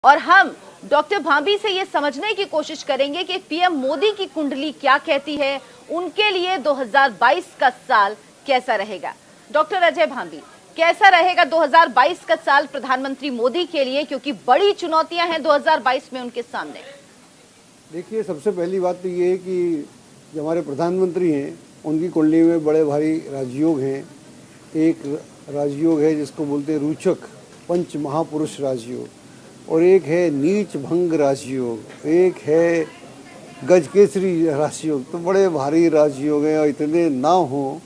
और हम डॉक्टर भाभी से ये समझने की कोशिश करेंगे कि पीएम मोदी की कुंडली क्या कहती है, उनके लिए 2022 का साल कैसा रहेगा। डॉक्टर अजय भाभी, कैसा रहेगा 2022 का साल प्रधानमंत्री मोदी के लिए, क्योंकि बड़ी चुनौतियां हैं 2022 में उनके सामने। देखिए, सबसे पहली बात तो ये है कि जो हमारे प्रधानमंत्री हैं उनकी कुंडली में बड़े भारी राजयोग हैं। एक राजयोग है जिसको बोलते हैं रूचक पंच महापुरुष राजयोग, और एक है नीच भंग राजयोग, एक है गजकेसरी राजयोग। तो बड़े भारी राजयोग हैं, और इतने ना हो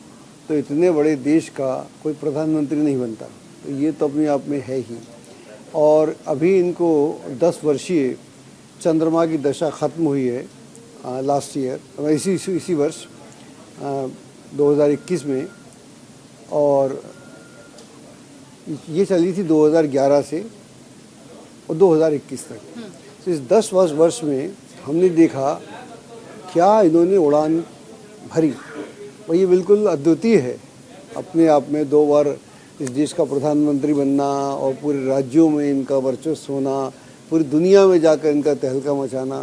तो इतने बड़े देश का कोई प्रधानमंत्री नहीं बनता। तो ये तो अपने आप में है ही। और अभी इनको 10 वर्षीय चंद्रमा की दशा ख़त्म हुई है लास्ट ईयर, इसी वर्ष 2021 में, और ये चली थी 2011 से और 2021 तक। तो इस 10 वर्ष में हमने देखा क्या इन्होंने उड़ान भरी, और ये बिल्कुल अद्वितीय है अपने आप में। 2 बार इस देश का प्रधानमंत्री बनना, और पूरे राज्यों में इनका वर्चस्व होना, पूरी दुनिया में जाकर इनका तहलका मचाना।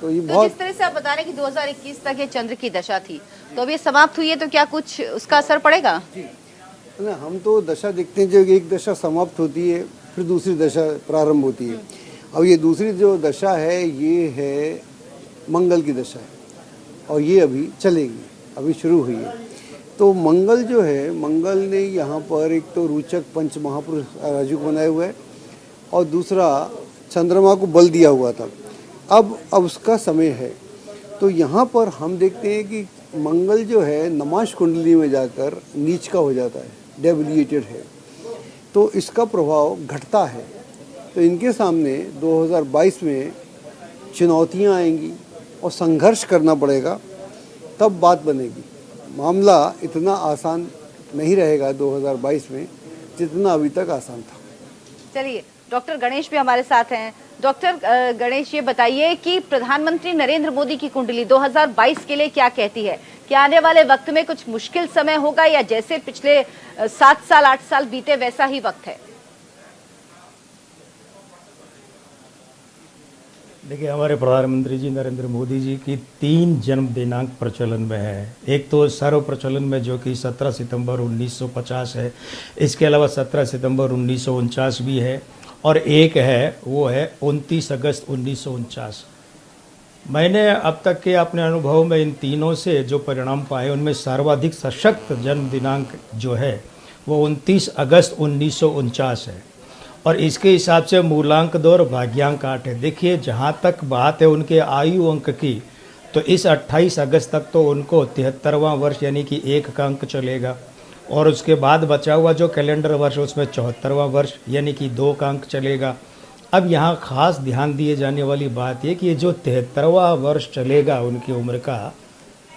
तो ये बहुत, जिस तरह से आप बता रहे हैं कि 2021 तक ये चंद्र की दशा थी, तो अब ये समाप्त हुई है, तो क्या कुछ उसका असर पड़ेगा? जी ना, हम तो दशा देखते हैं, जो एक दशा समाप्त होती है फिर दूसरी दशा प्रारंभ होती है। अब ये दूसरी जो दशा है ये है मंगल की दशा है, और ये अभी चलेगी, अभी शुरू हुई है। तो मंगल जो है, मंगल ने यहाँ पर एक तो रोचक पंच महापुरुष राजयोग बनाए हुए है, और दूसरा चंद्रमा को बल दिया हुआ था। अब उसका समय है। तो यहाँ पर हम देखते हैं कि मंगल जो है नमाश कुंडली में जाकर नीच का हो जाता है, डेबिलिएटेड है। तो इसका प्रभाव घटता है। तो इनके सामने 2022 में चुनौतियाँ आएंगी और संघर्ष करना पड़ेगा, तब बात बनेगी। मामला इतना आसान नहीं रहेगा 2022 में जितना अभी तक आसान था। चलिए, डॉक्टर गणेश भी हमारे साथ हैं। डॉक्टर गणेश, ये बताइए कि प्रधानमंत्री नरेंद्र मोदी की कुंडली 2022 के लिए क्या कहती है? क्या आने वाले वक्त में कुछ मुश्किल समय होगा, या जैसे पिछले 7 साल 8 साल बीते वैसा ही वक्त है? देखिए, हमारे प्रधानमंत्री जी नरेंद्र मोदी जी की 3 जन्म दिनांक प्रचलन में है। एक तो सर्व प्रचलन में जो कि 17 सितंबर 1950 है, इसके अलावा 17 सितंबर 1949 भी है, और एक है वो है 29 अगस्त 1949। मैंने अब तक के अपने अनुभव में इन तीनों से जो परिणाम पाए, उनमें सर्वाधिक सशक्त जन्म दिनांक जो है वो 29 अगस्त 1949 है, और इसके हिसाब से मूलांक 2 और भाग्यांक 8 है। देखिए, जहाँ तक बात है उनके आयु अंक की, तो इस 28 अगस्त तक तो उनको 73वां वर्ष यानी कि 1 का अंक चलेगा, और उसके बाद बचा हुआ जो कैलेंडर वर्ष उसमें 74वां वर्ष यानी कि 2 का अंक चलेगा। अब यहाँ खास ध्यान दिए जाने वाली बात ये कि ये जो 73वां वर्ष चलेगा उनकी उम्र का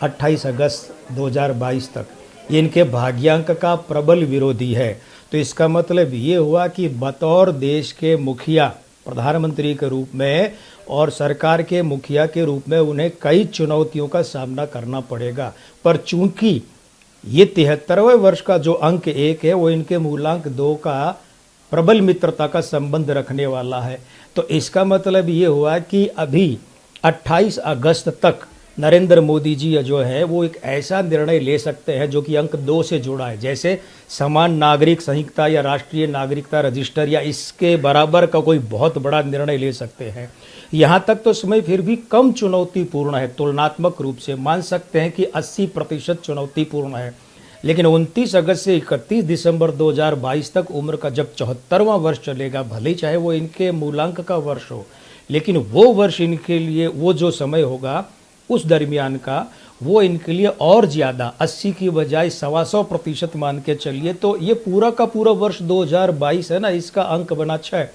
28 अगस्त 2022 तक, ये इनके भाग्यांक का प्रबल विरोधी है। तो इसका मतलब ये हुआ कि बतौर देश के मुखिया, प्रधानमंत्री के रूप में और सरकार के मुखिया के रूप में उन्हें कई चुनौतियों का सामना करना पड़ेगा। पर चूंकि ये 73वें वर्ष का जो अंक 1 है वो इनके मूलांक 2 का प्रबल मित्रता का संबंध रखने वाला है, तो इसका मतलब ये हुआ कि अभी 28 अगस्त तक नरेंद्र मोदी जी जो है वो एक ऐसा निर्णय ले सकते हैं जो कि अंक 2 से जुड़ा है, जैसे समान नागरिक संहिता या राष्ट्रीय नागरिकता रजिस्टर, या इसके बराबर का कोई बहुत बड़ा निर्णय ले सकते हैं। यहाँ तक तो समय फिर भी कम चुनौतीपूर्ण है, तुलनात्मक रूप से मान सकते हैं कि 80% चुनौतीपूर्ण है। लेकिन 29 अगस्त से 31 दिसंबर 2022 तक उम्र का जब 74वां वर्ष चलेगा, भले ही चाहे वो इनके मूलांक का वर्ष हो, लेकिन वो वर्ष इनके लिए, वो जो समय होगा उस दरमियान का, वो इनके लिए और ज़्यादा 80 की बजाय 125% मान के चलिए, तो ये पूरा का पूरा वर्ष 2022 है ना, इसका अंक बना 6।